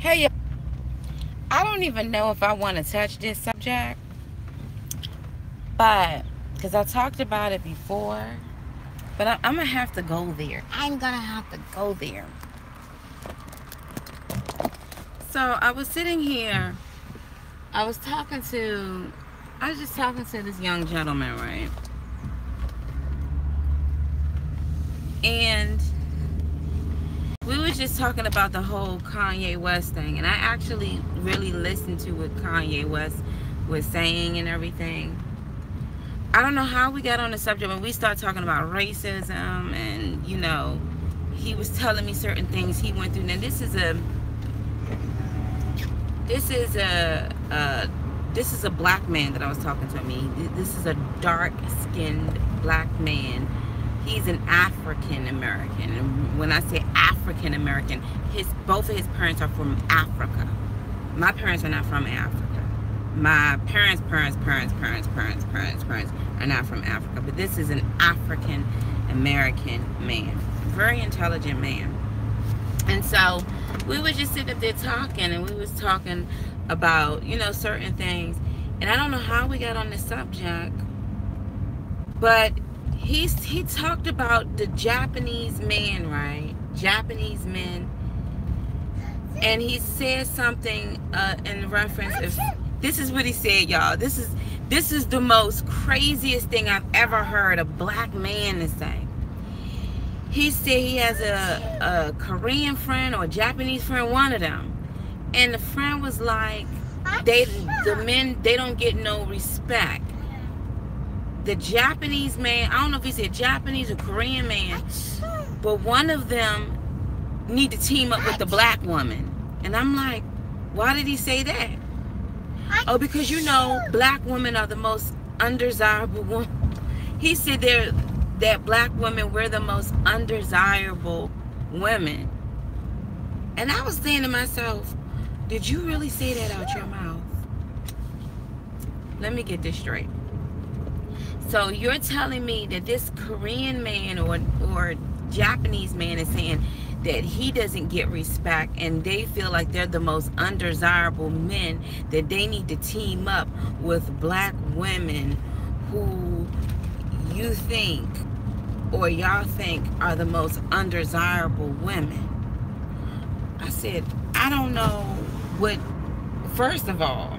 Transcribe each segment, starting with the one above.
Hey, I don't even know if I want to touch this subject, but because I talked about it before, but I'm gonna have to go there. I'm gonna have to go there. So I was sitting here, I was talking to, I was just talking to this young gentleman, right? And we were just talking about the whole Kanye West thing, and I actually really listened to what Kanye West was saying and everything. I don't know how we got on the subject when we start talking about racism, and he was telling me certain things he went through. Now this is a black man that I was talking to. This is a dark-skinned black man. He's an African American, and when I say African American, both of his parents are from Africa. My parents are not from Africa. My parents are not from Africa, but this is an African American man, very intelligent man. And so we were just sitting up there talking, and we was talking about certain things, and I don't know how we got on the subject, but he talked about the Japanese man, right? Japanese men, and he said something in reference of, this is what he said, y'all. This is the most craziest thing I've ever heard a black man to say. He said he has a Korean friend or a Japanese friend, one of them, and the friend was like, the men, they don't get no respect. The Japanese man, I don't know if he said Japanese or Korean man, but one of them need to team up with the black woman. And I'm like, why did he say that? Oh, because black women are the most undesirable women. He said that black women, we're the most undesirable women. And I was saying to myself, did you really say that out your mouth? Let me get this straight. So you're telling me that this Korean man or Japanese man is saying that he doesn't get respect, and they feel like they're the most undesirable men, that they need to team up with black women who you think or y'all think are the most undesirable women. I said, I don't know what, first of all,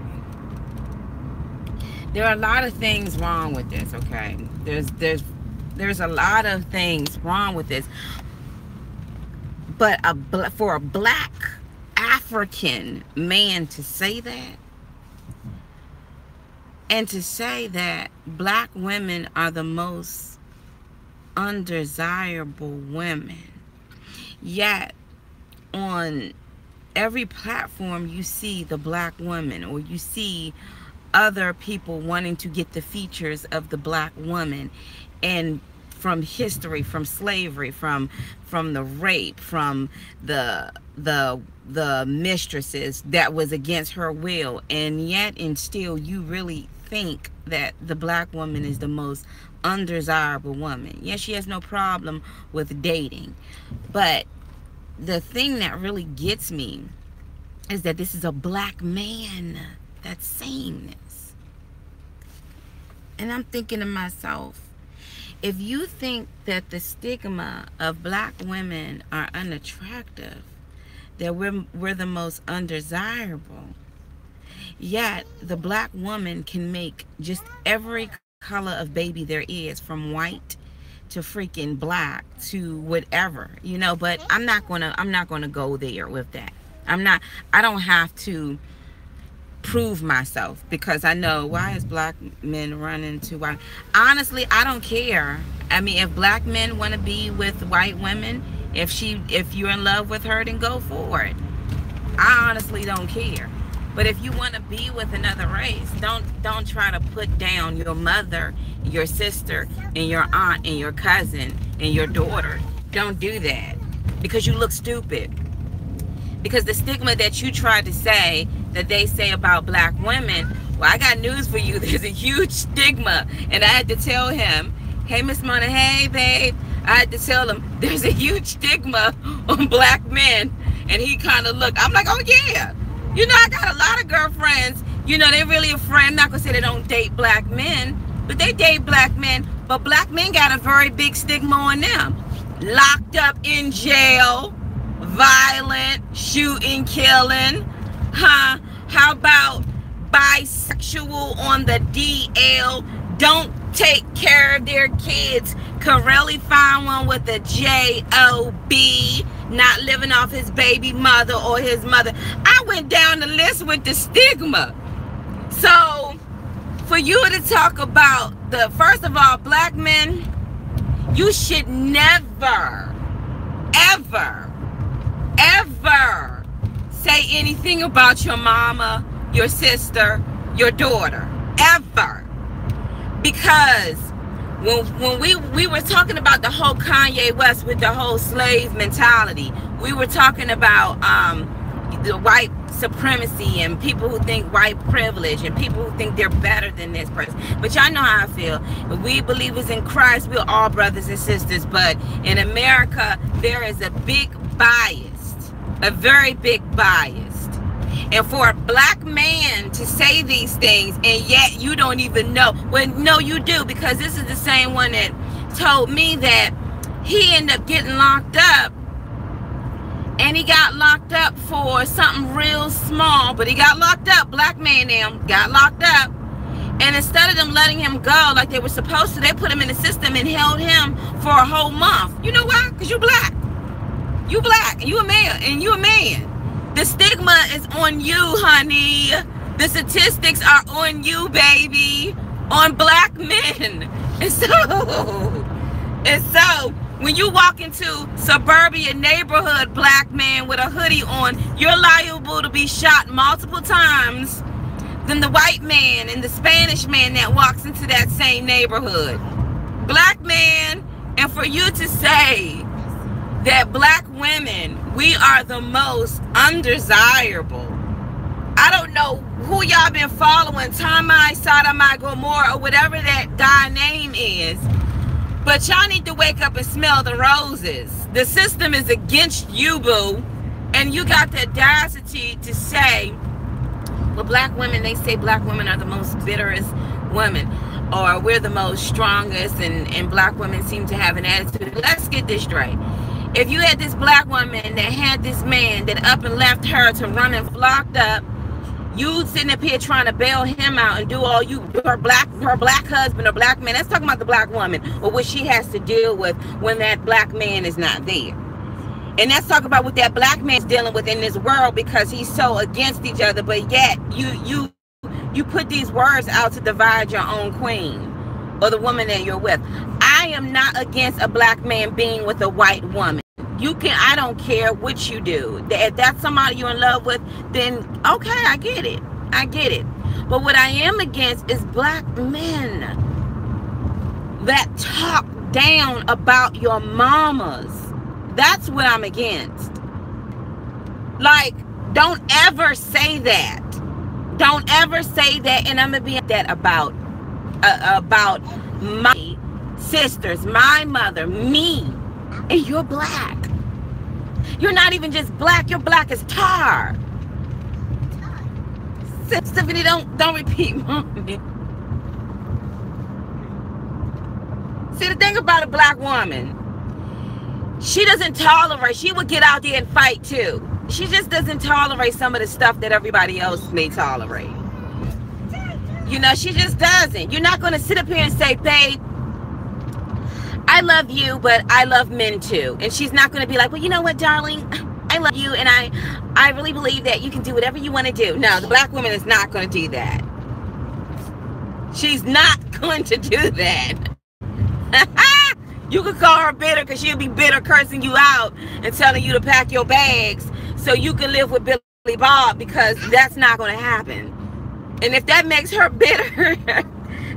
there are a lot of things wrong with this, okay? There's a lot of things wrong with this. But for a black African man to say that, and to say that black women are the most undesirable women, yet on every platform you see the black woman, or you see other people wanting to get the features of the black woman, and from history, from slavery, from the rape, from the mistresses that was against her will, and yet and still you really think that the black woman is the most undesirable woman. Yes, she has no problem with dating, but the thing that really gets me is that this is a black man that's saying this. And I'm thinking to myself, if you think that the stigma of black women are unattractive, that we're the most undesirable, yet the black woman can make just every color of baby there is, from white to freaking black to whatever, but I'm not gonna go there with that. I don't have to prove myself, because I know, why is black men running to white? Honestly, I don't care. I mean, if black men want to be with white women, if you're in love with her, then go for it. I honestly don't care. But if you want to be with another race, don't try to put down your mother, your sister, and your aunt, and your cousin, and your daughter. Don't do that, because you look stupid. Because the stigma that you tried to say, that they say about black women, well, I got news for you. There's a huge stigma. And I had to tell him, hey, Miss Mona, hey, babe. I had to tell him, there's a huge stigma on black men. And he kind of looked. I'm like, oh yeah. You know, I got a lot of girlfriends. You know, they're really a friend. I'm not gonna say they don't date black men, but they date black men. But black men got a very big stigma on them. Locked up in jail, violent, shooting, killing. Huh? How about bisexual on the DL? Don't take care of their kids. Could really find one with a J-O-B, not living off his baby mother or his mother. I went down the list with the stigma. So for you to talk about the, first of all, black men, you should never, ever, ever say anything about your mama, your sister, your daughter, ever. Because when we were talking about the whole Kanye West with the whole slave mentality, we were talking about the white supremacy and people who think white privilege and people who think they're better than this person. But y'all know how I feel. If we believers in Christ, we're all brothers and sisters. But in America, there is a big bias, a very big bias. And for a black man to say these things, and yet you don't even know. Well, no, you do, because this is the same one that told me that he ended up getting locked up. And he got locked up for something real small, but he got locked up. Black man now got locked up. And instead of them letting him go like they were supposed to, they put him in the system and held him for a whole month. You know why? Because you black. You black, and you a man, and you a man. The stigma is on you, honey. The statistics are on you, baby. On black men. And so when you walk into suburban neighborhood, black man with a hoodie on, you're liable to be shot multiple times than the white man and the Spanish man that walks into that same neighborhood. Black man, and for you to say that black women, we are the most undesirable. I don't know who y'all been following, Tamai, Sodomai, Gomorrah, or whatever that guy name is. But y'all need to wake up and smell the roses. The system is against you, boo. And you got the audacity to say, well, black women, they say black women are the most bitterest women. Or we're the most strongest, and black women seem to have an attitude. Let's get this straight. If you had this black woman that had this man that up and left her to run and locked up, you sitting up here trying to bail him out and do all you, her black husband or black man. Let's talk about the black woman or what she has to deal with when that black man is not there. And let's talk about what that black man's dealing with in this world, because he's so against each other. But yet you put these words out to divide your own queen or the woman that you're with. I am not against a black man being with a white woman. You can, I don't care what you do. If that's somebody you're in love with, then okay, I get it. I get it. But what I am against is black men that talk down about your mamas. That's what I'm against. Like, don't ever say that. Don't ever say that. And I'm gonna be that about my sisters, my mother, me. And you're black. You're not even just black, you're black as tar. Stephanie, don't repeat, mommy. See, the thing about a black woman, she doesn't tolerate, she would get out there and fight too. She just doesn't tolerate some of the stuff that everybody else may tolerate. You know, she just doesn't. You're not going to sit up here and say, babe, I love you, but I love men too. And she's not going to be like, well, you know what, darling? I love you, and I really believe that you can do whatever you want to do. No, the black woman is not going to do that. She's not going to do that. You could call her bitter, because she'll be bitter cursing you out and telling you to pack your bags so you can live with Billy Bob, because that's not going to happen. And if that makes her bitter,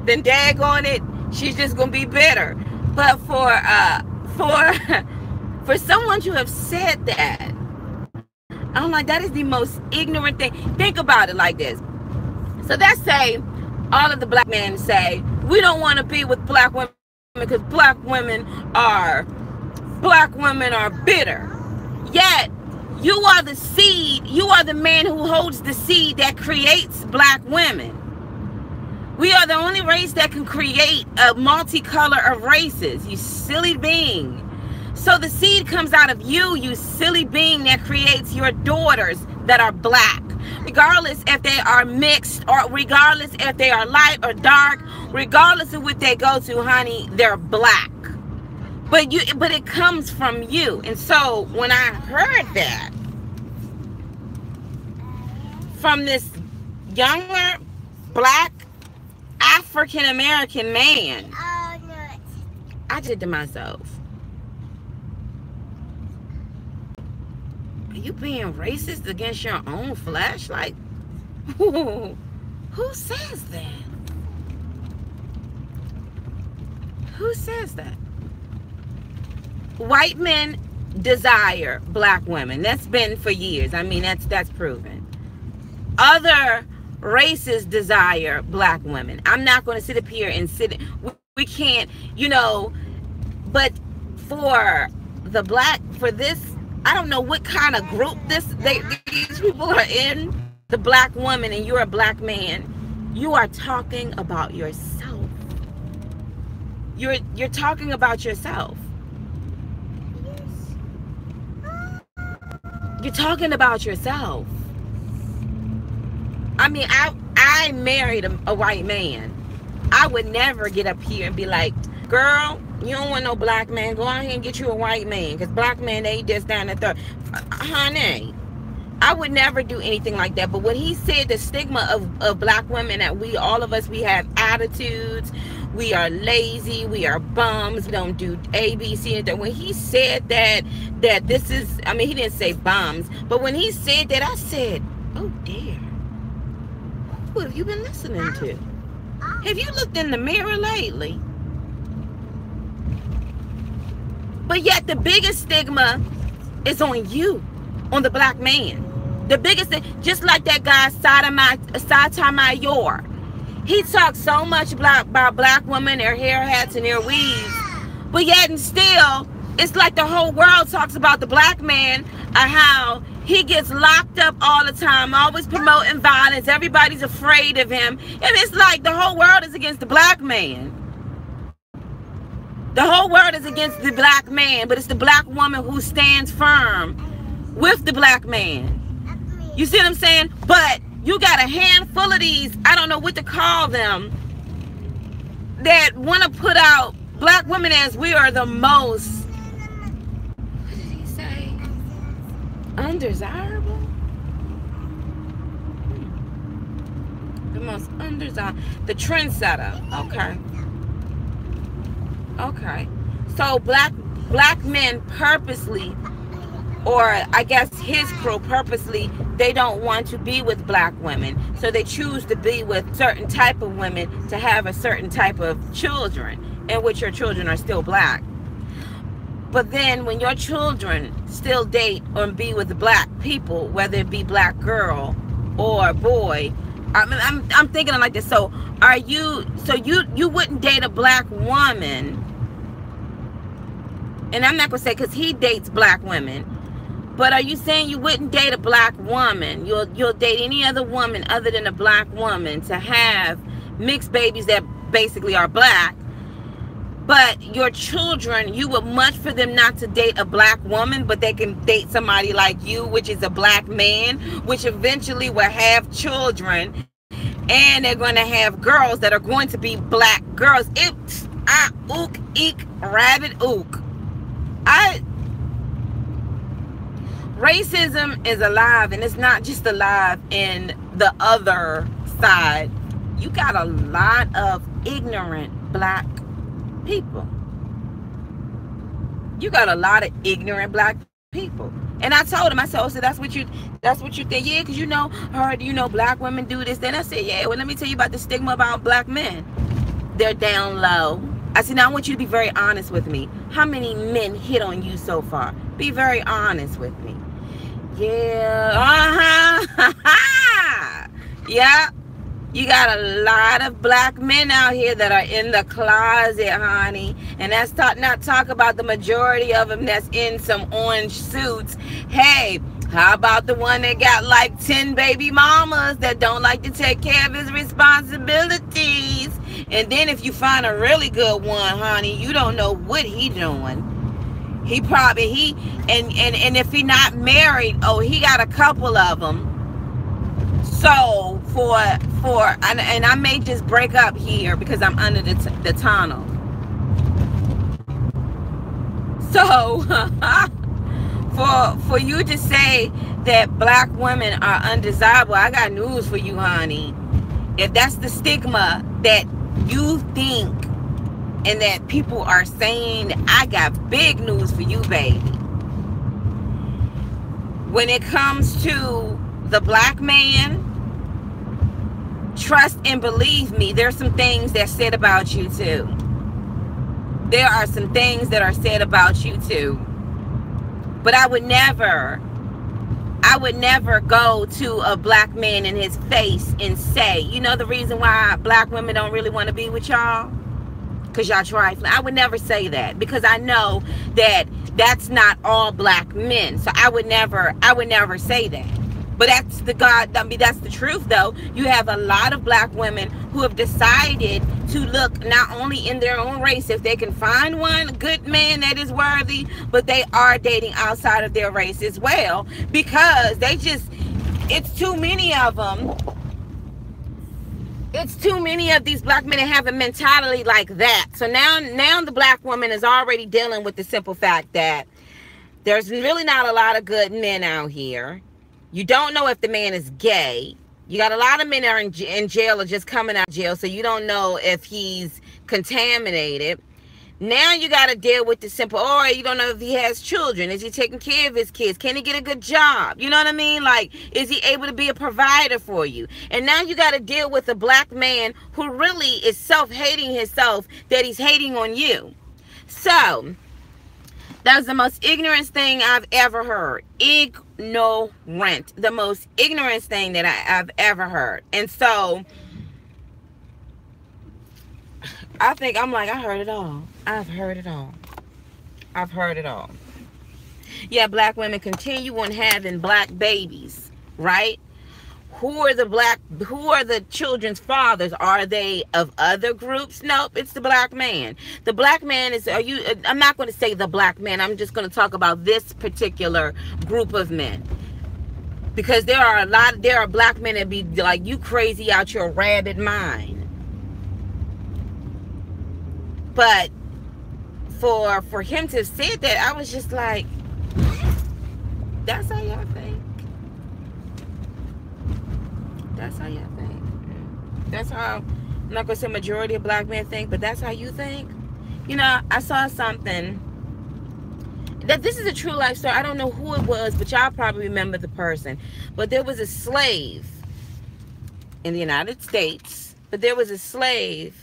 then daggone it, she's just going to be bitter. But for someone to have said that, I'm like, that is the most ignorant thing. Think about it like this. So let's say all of the black men say, we don't want to be with black women because black women are bitter. Yet You are the seed. You are the man who holds the seed that creates black women. We are the only race that can create a multicolor of races, you silly being. So the seed comes out of you, you silly being, that creates your daughters that are black. Regardless if they are mixed, or regardless if they are light or dark, regardless of what they go to, honey, they're black. But it comes from you. And so when I heard that from this younger black African American man, I did to myself, are you being racist against your own flesh? Like, who says that? Who says that? White men desire black women. That's been for years. I mean, that's proven. Other races desire black women. I'm not going to sit up here and we can't, you know, but for the black, for this, I don't know what kind of group these people are in, the black woman, and you're a black man, you are talking about yourself. You're talking about yourself. You're talking about yourself. I mean, I married a white man. I would never get up here and be like, girl, you don't want no black man, go out here and get you a white man, because black men, they just down the third. Honey, I would never do anything like that. But when he said the stigma of black women, that all of us, we have attitudes, we are lazy, we are bums, we don't do A, B, C, and that. When he said that this is, I mean, he didn't say bums, but when he said that, I said, oh dear, who have you been listening to? Have you looked in the mirror lately? But yet the biggest stigma is on you, on the black man. The biggest thing, just like that guy Sotomayor. He talks so much about black women, their hair hats and their weaves, but yet and still, it's like the whole world talks about the black man and how he gets locked up all the time, always promoting violence. Everybody's afraid of him. And it's like the whole world is against the black man. The whole world is against the black man, but it's the black woman who stands firm with the black man. You see what I'm saying? But you got a handful of these, I don't know what to call them, that want to put out black women as we are the most, what did he say? Undesirable? The most undesirable. The trendsetter. Okay. Okay. So black men purposely, or I guess his crew purposely, they don't want to be with black women. So they choose to be with certain type of women to have a certain type of children, in which your children are still black. But then when your children still date or be with black people, whether it be black girl or boy, I'm thinking like this. So you wouldn't date a black woman, and I'm not gonna say because he dates black women, but are you saying you wouldn't date a black woman? You'll date any other woman other than a black woman to have mixed babies that basically are black, but your children, you would much for them not to date a black woman, but they can date somebody like you, which is a black man, which eventually will have children, and they're going to have girls that are going to be black girls. Ook, eek, rabbit, ook. Racism is alive, and it's not just alive in the other side. You got a lot of ignorant black people. You got a lot of ignorant black people. And I told him, I said, oh, so that's what you think? Yeah, because you know, black women do this. Then I said, yeah, well, let me tell you about the stigma about black men. They're down low. I said, now I want you to be very honest with me. How many men hit on you so far? Be very honest with me. Yeah, yeah. You got a lot of black men out here that are in the closet, honey. And that's not talk about the majority of them that's in some orange suits. Hey, How about the one that got like 10 baby mamas that don't like to take care of his responsibilities? And then if you find a really good one, honey, you don't know what he doing. He probably, and if he not married, oh, he got a couple of them. So and I may just break up here because I'm under the tunnel. So for you to say that black women are undesirable, I got news for you, honey. If that's the stigma that you think and that people are saying, I got big news for you, baby. When it comes to the black man, trust and believe me, there's some things that's said about you too. There are some things that are said about you too. But I would never go to a black man in his face and say, you know the reason why black women don't really want to be with y'all? Because y'all trifling. I would never say that, because I know that that's not all black men. So I would never say that. But that's that's the truth though. You have a lot of black women who have decided to look not only in their own race, if they can find one good man that is worthy, but they are dating outside of their race as well, because it's too many of them. It's too many of these black men that have a mentality like that. So now the black woman is already dealing with the simple fact that there's really not a lot of good men out here. You don't know if the man is gay. You got a lot of men that are in jail or just coming out of jail, so you don't know if he's contaminated. Now you got to deal with the simple, or you don't know if he has children. Is he taking care of his kids? Can he get a good job? You know what I mean? Like, is he able to be a provider for you? And now you got to deal with a black man who really is self-hating himself, that he's hating on you. So that was the most ignorant thing I've ever heard. Ignorant. The most ignorant thing that I've ever heard. And so I think I'm like, I heard it all. I've heard it all. I've heard it all. Yeah, black women continue on having black babies, right? Who are the children's fathers? Are they of other groups? Nope, it's the black man. The black man is, I'm not going to say the black man. I'm just going to talk about this particular group of men. Because there are black men that be like, you crazy out your rabid mind. But for him to say that, I was just like, that's how y'all think. That's how y'all think. That's how, I'm not gonna say majority of black men think, but that's how you think. You know, I saw something that, this is a true life story. I don't know who it was, but y'all probably remember the person. But there was a slave in the United States. But there was a slave,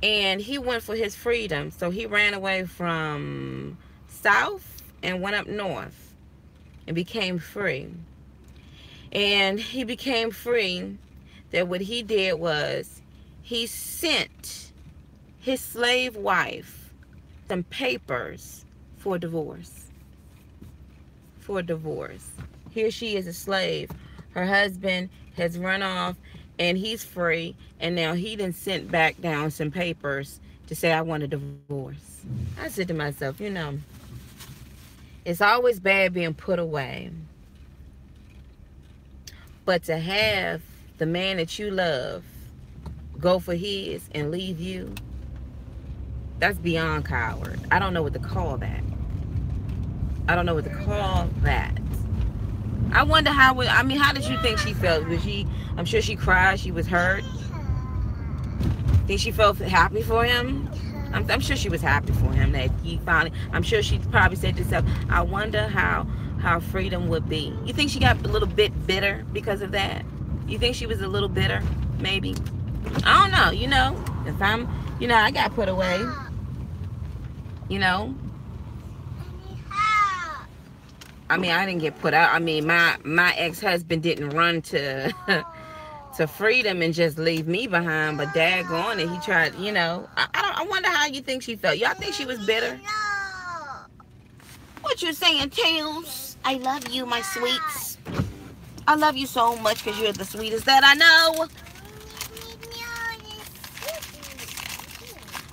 and he went for his freedom. So he ran away from south and went up north and became free. And he became free, that what he did was he sent his slave wife some papers for divorce. For divorce. Here she is a slave. Her husband has run off and he's free. And now he done sent back down some papers to say, I want a divorce. I said to myself, you know, it's always bad being put away. But to have the man that you love go for his and leave you, that's beyond coward. I don't know what to call that. I don't know what to call that. I wonder how did you think she felt? Was she, I'm sure she cried, she was hurt. Think she felt happy for him? I'm sure she was happy for him that he finally, I'm sure she probably said to herself, I wonder how freedom would be. You think she got a little bit bitter because of that? You think she was a little bitter? Maybe. I don't know. You know, if I'm, you know, I got put away. You know. I mean, I didn't get put out. I mean, my ex-husband didn't run to to freedom and just leave me behind. But daggone it, he tried. You know, I wonder how you think she felt. Y'all think she was bitter? What you saying, Tails? I love you, my sweets. I love you so much because you're the sweetest that I know.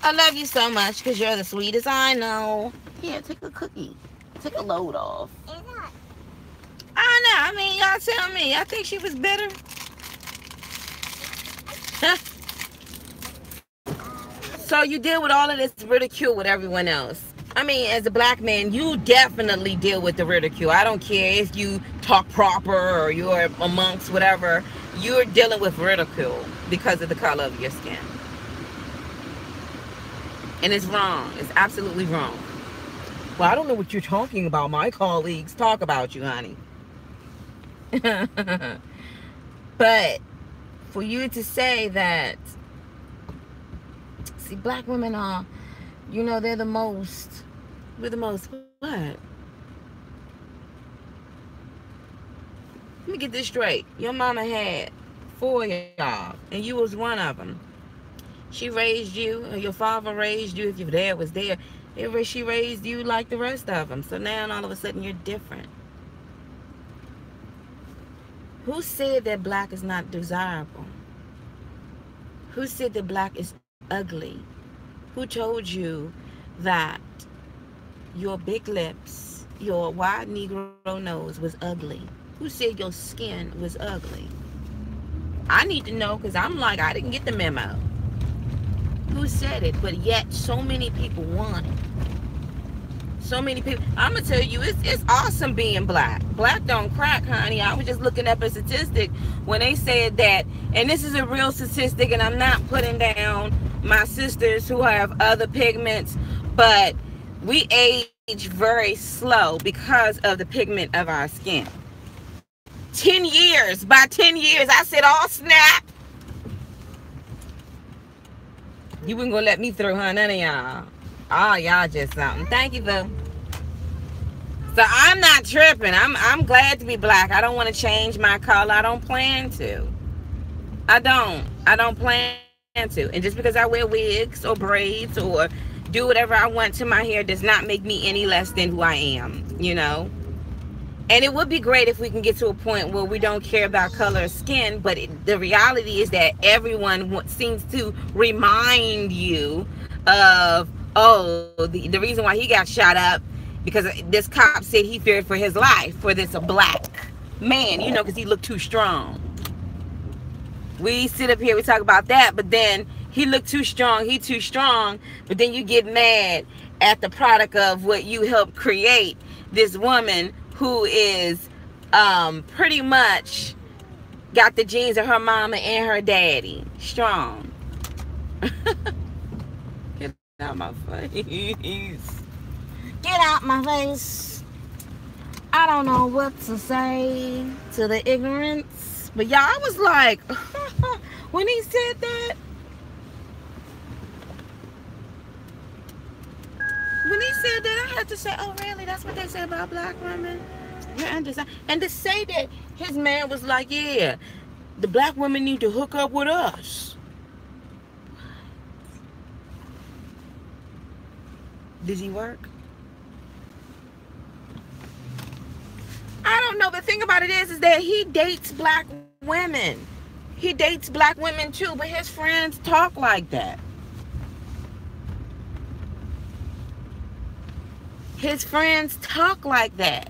I love you so much because you're the sweetest I know. Here, take a cookie. Take a load off. I know. I mean, y'all tell me. I think she was bitter. So you deal with all of this ridicule with everyone else. I mean, as a black man, you definitely deal with the ridicule. I don't care if you talk proper or you're amongst whatever. You're dealing with ridicule because of the color of your skin. And it's wrong. It's absolutely wrong. Well, I don't know what you're talking about. My colleagues talk about you, honey. But for you to say that, see, black women are, you know, we're the most, what? Let me get this straight. Your mama had 4 of y'all, and you was one of them. She raised you, or your father raised you, if your dad was there. She raised you like the rest of them. So now all of a sudden you're different. Who said that black is not desirable? Who said that black is ugly? Who told you that your big lips, your wide Negro nose was ugly? Who said your skin was ugly? I need to know, because I'm like, I didn't get the memo. Who said it? But yet so many people want it. So many people. I'm gonna tell you, it's awesome being black. Black don't crack, honey. I was just looking up a statistic when they said that, and this is a real statistic, and I'm not putting down my sisters who have other pigments, but we age very slow because of the pigment of our skin. 10 years. By 10 years, I said, oh snap. You wasn't gonna let me through, huh? None of y'all. Oh, y'all just something. Thank you, though. So I'm not tripping. I'm glad to be black. I don't want to change my color. I don't plan to. I don't plan to. And just because I wear wigs or braids or do whatever I want to my hair does not make me any less than who I am, you know? And it would be great if we can get to a point where we don't care about color of skin, but the reality is that everyone seems to remind you of, oh, the reason why he got shot up, because this cop said he feared for his life for this black man, you know, because he looked too strong. We sit up here, we talk about that, but then he looked too strong, he too strong, but then you get mad at the product of what you helped create, this woman who is pretty much got the genes of her mama and her daddy. Strong. Get out my face. Get out my face. I don't know what to say to the ignorance. But y'all, I was like, when he said that, I had to say, oh really, that's what they say about black women? And to say that his man was like, yeah, the black women need to hook up with us. Does he work? I don't know. The thing about it is that he dates black women. He dates black women too, but his friends talk like that. His friends talk like that.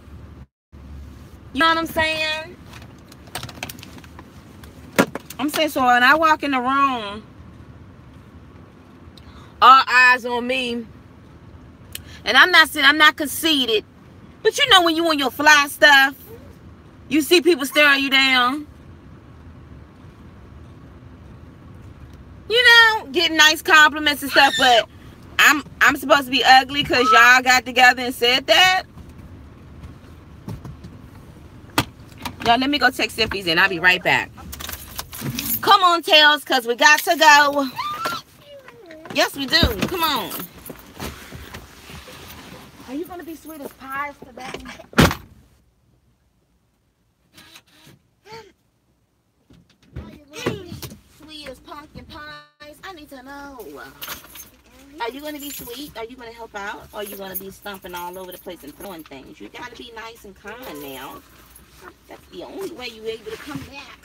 You know what I'm saying? I'm saying, so when I walk in the room, all eyes on me. And I'm not conceited. But you know when you on your fly stuff, you see people staring you down. You know, getting nice compliments and stuff, but I'm supposed to be ugly because y'all got together and said that? Y'all, let me go take Siffies and I'll be right back. Come on, Tails, because we got to go. Yes, we do. Come on. Are you going to be sweet as pies today? Sweet as pumpkin pies? I need to know. Are you going to be sweet? Are you going to help out? Or are you going to be stomping all over the place and throwing things? You got to be nice and kind now. That's the only way you're able to come back.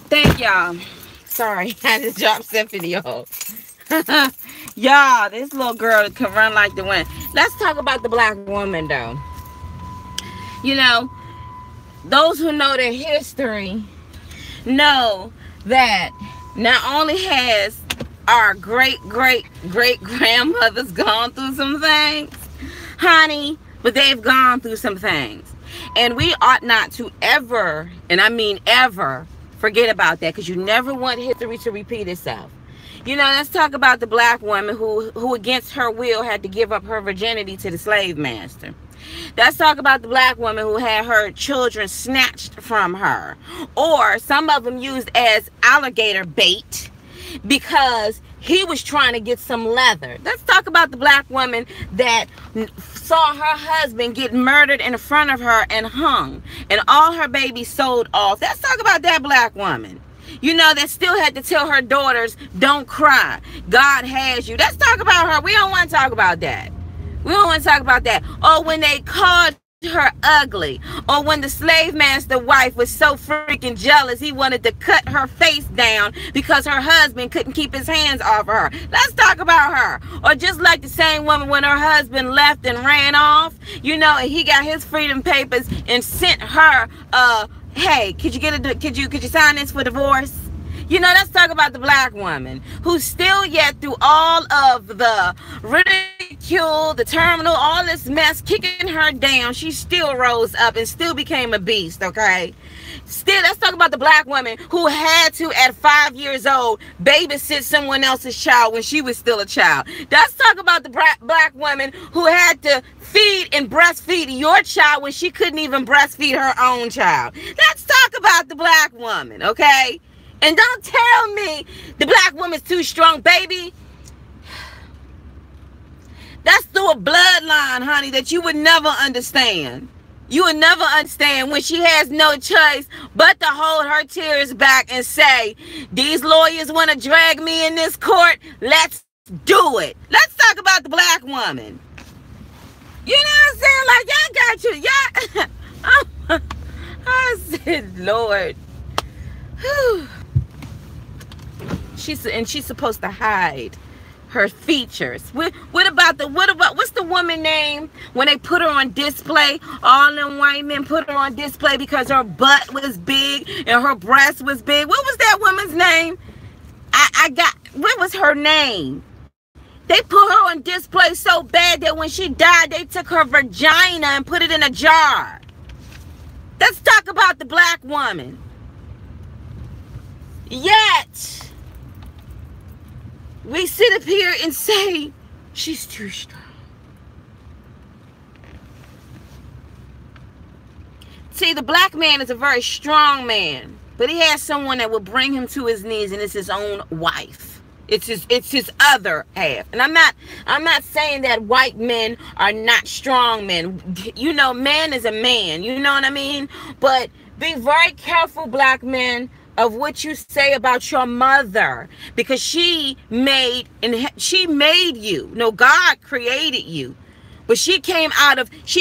Thank y'all. Sorry, I just dropped Symphony off. Y'all, this little girl can run like the wind. Let's talk about the black woman, though. You know, those who know their history know that not only has our great grandmothers gone through some things, honey, but they've gone through some things. And we ought not to ever, and I mean ever, forget about that, because you never want history to repeat itself. You know, let's talk about the black woman who against her will had to give up her virginity to the slave master. Let's talk about the black woman who had her children snatched from her, or some of them used as alligator bait because he was trying to get some leather. Let's talk about the black woman that saw her husband get murdered in front of her and hung, and all her babies sold off. Let's talk about that black woman, you know, that still had to tell her daughters, don't cry, God has you. Let's talk about her. We don't want to talk about that. We don't want to talk about that. Or when they called her ugly, or when the slave master wife was so freaking jealous he wanted to cut her face down because her husband couldn't keep his hands off her. Let's talk about her. Or just like the same woman when her husband left and ran off, you know, and he got his freedom papers and sent her hey, could you sign this for divorce? You know, let's talk about the black woman who still yet through all of the ridicule, the terminal, all this mess kicking her down, she still rose up and still became a beast, okay? Still, let's talk about the black woman who had to, at 5 years old, babysit someone else's child when she was still a child. Let's talk about the black woman who had to feed and breastfeed your child when she couldn't even breastfeed her own child. Let's talk about the black woman, okay? And don't tell me the black woman's too strong, baby. That's through a bloodline, honey, that you would never understand. You would never understand when she has no choice but to hold her tears back and say, these lawyers want to drag me in this court. Let's do it. Let's talk about the black woman. You know what I'm saying? Like, y'all got you. Y'all. I said, Lord. Whew. She's supposed to hide her features. What's the woman name when they put her on display? All them white men put her on display because her butt was big and her breast was big. What was that woman's name? What was her name? They put her on display so bad that when she died, they took her vagina and put it in a jar. Let's talk about the black woman. Yet, We sit up here and say, she's too strong. See, the black man is a very strong man, but he has someone that will bring him to his knees, and it's his own wife. It's his other half. And I'm not saying that white men are not strong men. You know, man is a man. You know what I mean? But be very careful, black men, of what you say about your mother, because she made you. No, God created you, but she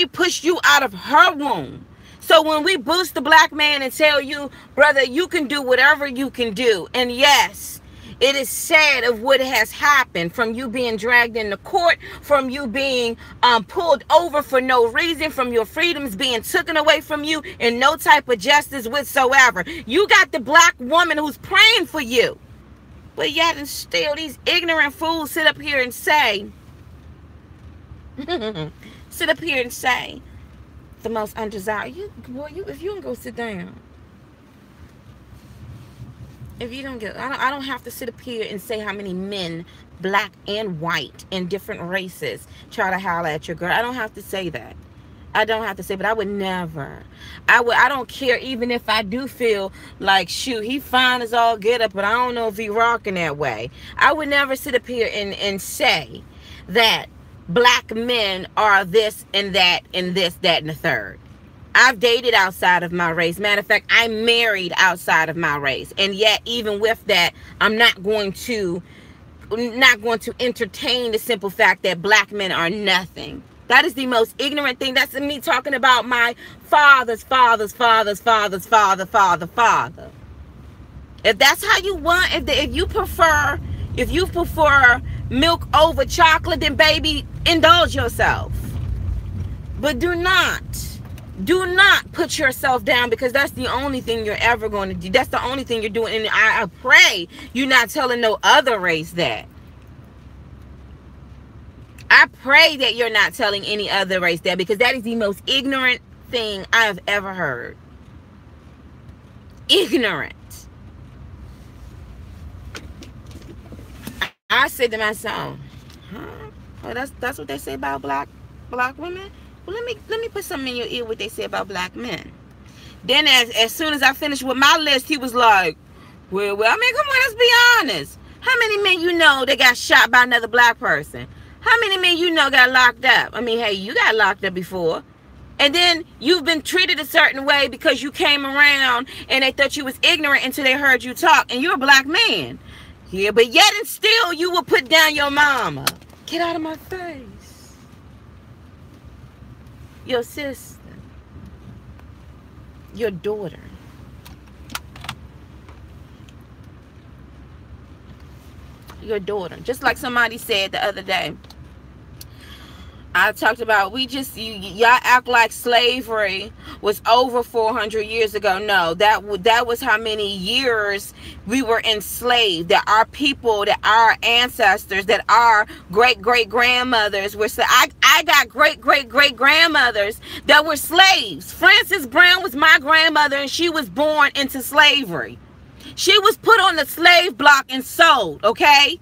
pushed you out of her womb. So when we boost the black man and tell you, brother, you can do whatever you can do, and yes, it is sad of what has happened, from you being dragged into court, from you being pulled over for no reason, from your freedoms being taken away from you, and no type of justice whatsoever. You got the black woman who's praying for you, but yet and still these ignorant fools sit up here and say, the most undesirable. If you can go sit down. If you don't get, I don't have to sit up here and say how many men, black and white, in different races, try to holler at your girl. I don't have to say that. I don't have to say, but I would never. I don't care, even if I do feel like, shoot, he fine as all get up, but I don't know if he rocking that way. I would never sit up here and say that black men are this and that and this, that, and the third. I've dated outside of my race. Matter of fact, I married outside of my race. And yet, even with that, I'm not going to entertain the simple fact that black men are nothing. That is the most ignorant thing. That's me talking about my father's father's father's father's father. If that's how you want, if you prefer milk over chocolate, then baby, indulge yourself. But do not put yourself down, because that's the only thing you're ever going to do. That's the only thing you're doing. And I pray you're not telling no other race that. I pray that you're not telling any other race that, because that is the most ignorant thing I have ever heard. Ignorant. I said to myself, well, that's what they say about black women. Well, let me put something in your ear what they say about black men. Then as soon as I finished with my list, he was like, well, I mean, come on, let's be honest. How many men you know that got shot by another black person? How many men you know got locked up? I mean, hey, you got locked up before. And then you've been treated a certain way because you came around and they thought you was ignorant until they heard you talk. And you're a black man. Yeah, but yet and still you will put down your mama. Get out of my face. Your sister. Your daughter. Your daughter. Just like somebody said the other day. I talked about, y'all act like slavery was over 400 years ago. No, that was how many years we were enslaved. That our people, that our ancestors, that our great-great-grandmothers were. I got great-great-great-grandmothers that were slaves. Frances Brown was my grandmother, and she was born into slavery. She was put on the slave block and sold, okay?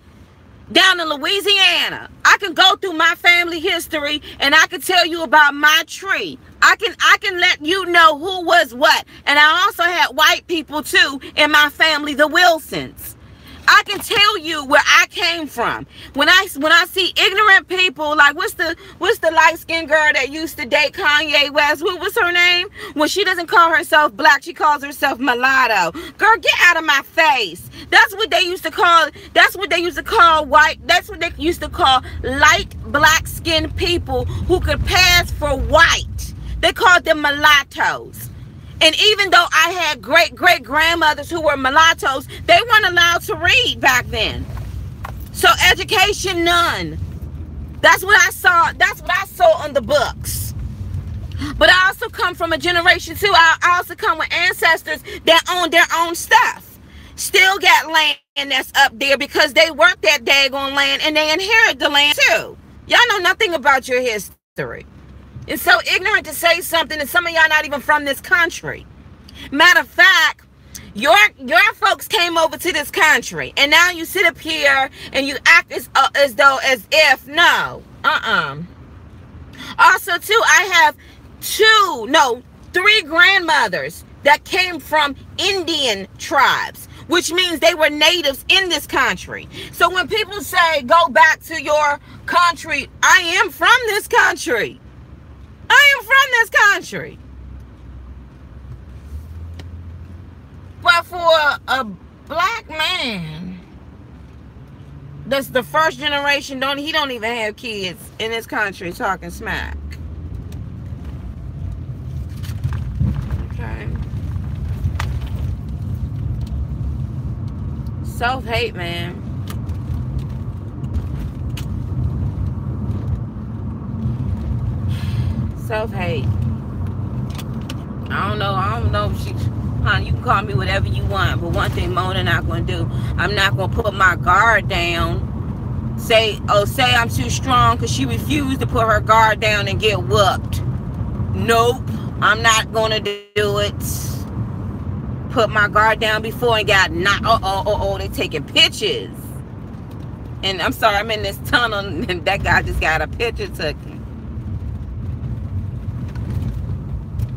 Down in Louisiana. I can go through my family history and I can tell you about my tree. I can let you know who was what. And I also had white people too in my family, the Wilsons. I can tell you where I came from. When I see ignorant people, like what's the light-skinned girl that used to date Kanye West? What was her name? When she doesn't call herself black, she calls herself mulatto. Girl, get out of my face. That's what they used to call white. That's what they used to call light black-skinned people who could pass for white. They called them mulattoes. And even though I had great-great-grandmothers who were mulattoes, they weren't allowed to read back then. So education, none. That's what I saw. That's what I saw on the books. But I also come from a generation too. I also come with ancestors that own their own stuff. Still got land that's up there because they worked that daggone land and they inherit the land too. Y'all know nothing about your history. It's so ignorant to say something, and some of y'all not even from this country. Matter of fact, Your folks came over to this country, and now you sit up here and you act as if no. Also, too, I have three grandmothers that came from Indian tribes, which means they were natives in this country. So when people say, go back to your country, I am from this country. I am from this country. But for a black man, that's the first generation, he don't even have kids in this country talking smack. Okay. Self-hate, man. Self-hate. I don't know if she, honey, you can call me whatever you want, but one thing Mona not gonna do, I'm not gonna put my guard down. Say I'm too strong, because she refused to put her guard down and get whooped. Nope, I'm not gonna do it. Put my guard down before and got knocked. They taking pictures. And I'm sorry, I'm in this tunnel and that guy just got a picture taken.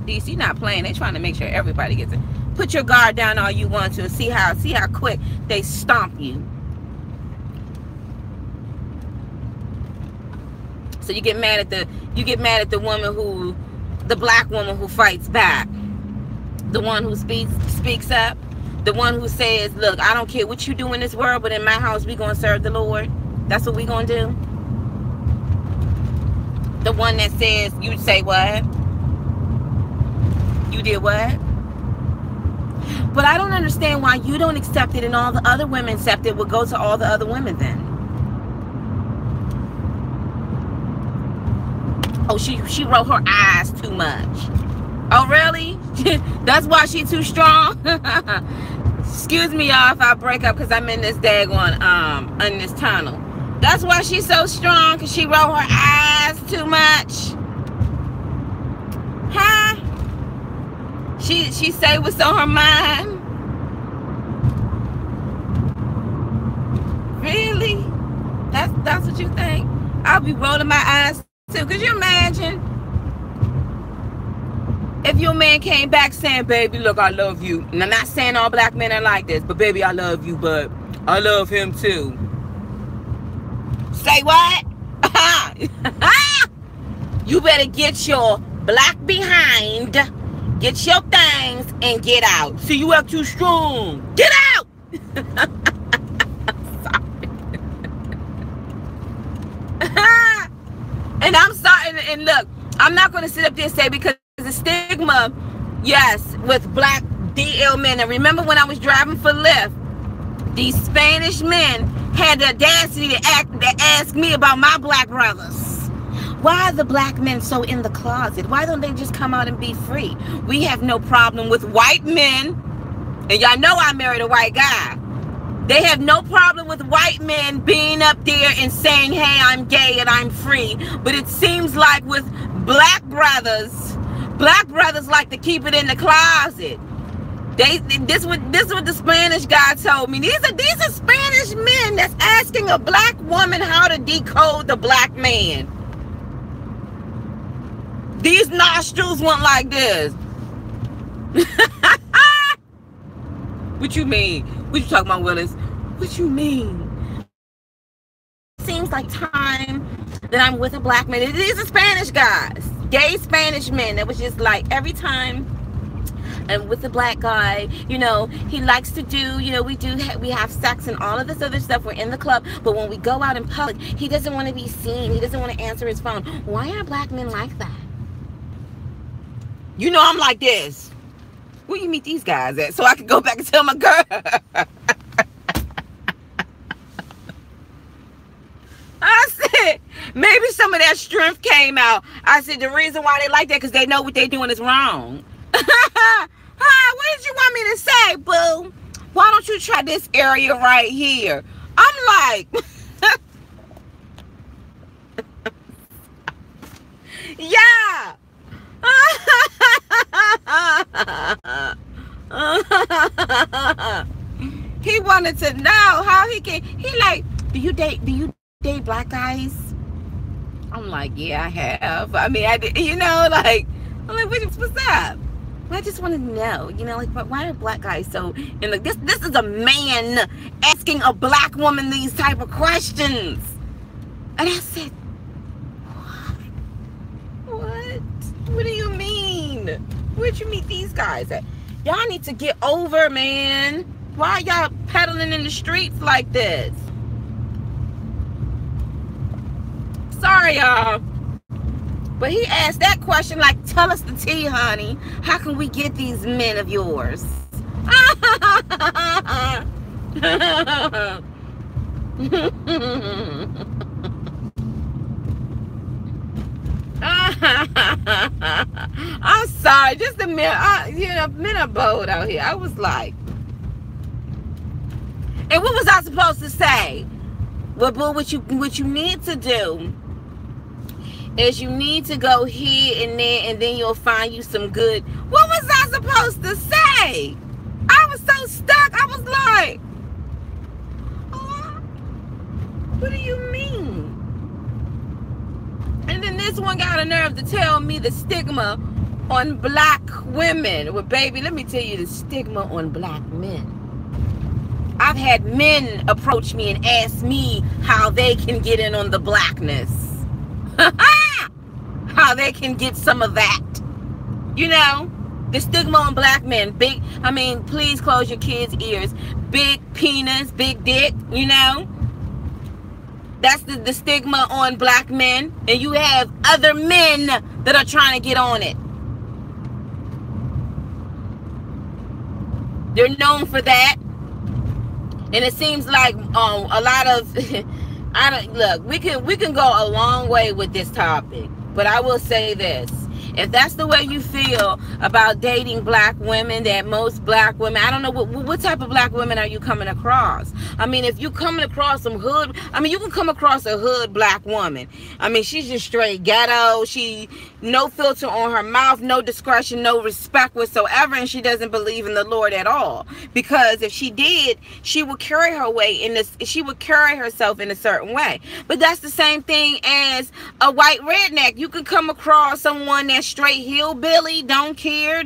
DC not playing. They trying to make sure everybody gets it. Put your guard down all you want to and see how quick they stomp you. So you get mad at the woman the black woman who fights back. The one who speaks up. The one who says, look, I don't care what you do in this world, but in my house, we going to serve the Lord. That's what we going to do. The one that says, you say what? You did what? But I don't understand why you don't accept it and all the other women accept it. Will go to all the other women then. Oh, she rolled her eyes too much. Oh, really? That's why she too strong? Excuse me, y'all, if I break up because I'm in this daggone, in this tunnel. That's why she's so strong, because she rolled her eyes too much? Huh? She say what's on her mind? Really? That's what you think? I'll be rolling my eyes too. Could you imagine if your man came back saying, baby, look, I love you. And I'm not saying all black men are like this, but baby, I love you, but I love him too. Say what? You better get your black behind, get your things, and get out. See, you act too strong. Get out! Sorry. And I'm sorry, and look, I'm not going to sit up there and say, because the stigma, yes, with black DL men. And remember when I was driving for Lyft, these Spanish men had the audacity to ask me about my black brothers. Why are the black men so in the closet? Why don't they just come out and be free? We have no problem with white men. And y'all know I married a white guy. They have no problem with white men being up there and saying, hey, I'm gay and I'm free. But it seems like with black brothers like to keep it in the closet. This is what the Spanish guy told me. These are Spanish men that's asking a black woman how to decode the black man. These nostrils went like this. What you mean? What you talking about, Willis? What you mean? Seems like time that I'm with a black man. These are Spanish guys, gay Spanish men. That was just like every time I'm with a black guy, you know, he likes to do, you know, we have sex and all of this other stuff. We're in the club, but when we go out in public, he doesn't want to be seen. He doesn't want to answer his phone. Why are black men like that? You know, I'm like this. Where you meet these guys at? So I can go back and tell my girl. I said, maybe some of that strength came out. I said, the reason why they like that, because they know what they're doing is wrong. What did you want me to say, boo? Why don't you try this area right here? I'm like, yeah. He wanted to know how he can. He like, do you date black guys? I'm like, yeah, I have. I mean, I did, you know, like, I'm like, what's up? Well, I just want to know, you know, like, why are black guys so, and like, this is a man asking a black woman these type of questions. And I said, what do you mean? Where'd you meet these guys at? Y'all need to get over, man. Why y'all peddling in the streets like this? Sorry, y'all. But he asked that question like, tell us the tea, honey. How can we get these men of yours? I'm sorry. Just a minute. Minute bold out here. I was like, and what was I supposed to say? Well, boo, what you need to do is you need to go here and there, and then you'll find you some good. What was I supposed to say? I was so stuck. I was like, oh, what do you mean? And then this one got a nerve to tell me the stigma on black women. Well, baby, let me tell you the stigma on black men. I've had men approach me and ask me how they can get in on the blackness. How they can get some of that. You know, the stigma on black men. Big, I mean, please close your kids' ears. Big penis, big dick, you know. That's the stigma on black men. And you have other men that are trying to get on it. They're known for that. And it seems like a lot of look, we can go a long way with this topic, but I will say this. If that's the way you feel about dating black women, that most black women, I don't know what type of black women are you coming across? I mean, if you coming across some hood, I mean, you can come across a hood black woman. I mean, she's just straight ghetto. She no filter on her mouth, no discretion, no respect whatsoever, and she doesn't believe in the Lord at all. Because if she did, she would carry her way in this. She would carry herself in a certain way. But that's the same thing as a white redneck. You can come across someone that's straight hillbilly, don't care,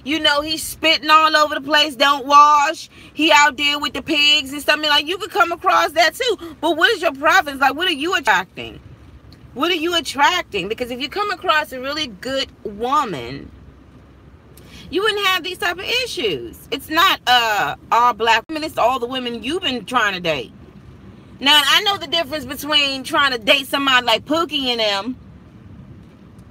you know, he's spitting all over the place, don't wash, he out there with the pigs and something. Like, you could come across that too. But what is your preference? Like, what are you attracting? What are you attracting? Because if you come across a really good woman, you wouldn't have these type of issues. It's not all black women, it's all the women you've been trying to date. Now, I know the difference between trying to date somebody like Pookie and them.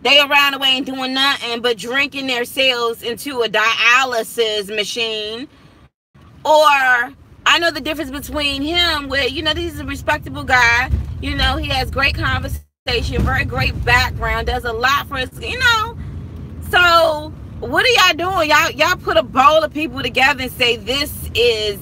They around the way ain't doing nothing but drinking themselves into a dialysis machine. Or I know the difference between him, where, you know, he's a respectable guy. You know, he has great conversation, very great background, does a lot for us, you know. So what are y'all doing? Y'all put a bowl of people together and say this is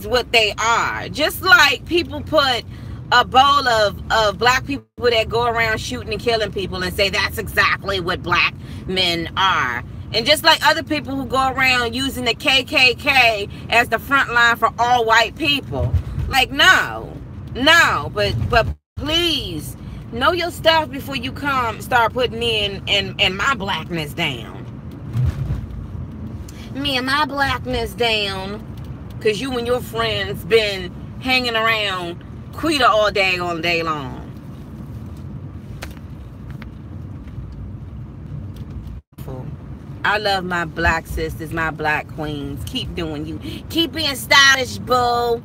what they are. Just like people put a bowl of black people that go around shooting and killing people and say that's exactly what black men are. And just like other people who go around using the KKK as the front line for all white people. Like, no, but please know your stuff before you start putting in my blackness down. Me and my blackness down, because you and your friends been hanging around Quita all day long. I love my black sisters, my black queens. Keep doing you. Keep being stylish, boo.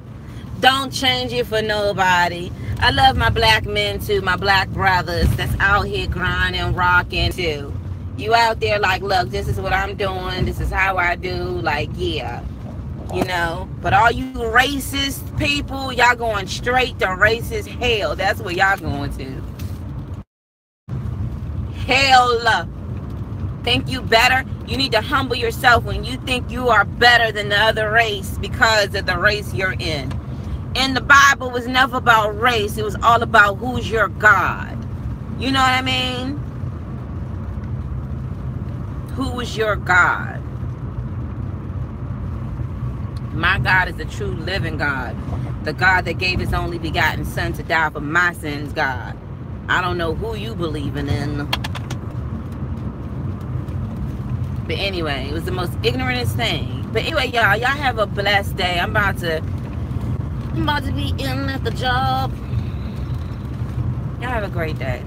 Don't change it for nobody. I love my black men too, my black brothers that's out here grinding, rocking too. You out there like, look, this is what I'm doing. This is how I do. Like, yeah. You know, but all you racist people, y'all going straight to racist hell. That's where y'all going to. Hell. Think you better? You need to humble yourself when you think you are better than the other race because of the race you're in. And the Bible was never about race. It was all about who's your God. You know what I mean? Who is your God? My God is the true living God. The God that gave his only begotten son to die for my sins, God. I don't know who you believing in. But anyway, it was the most ignorantest thing. But anyway, y'all have a blessed day. I'm about to be in at the job. Y'all have a great day.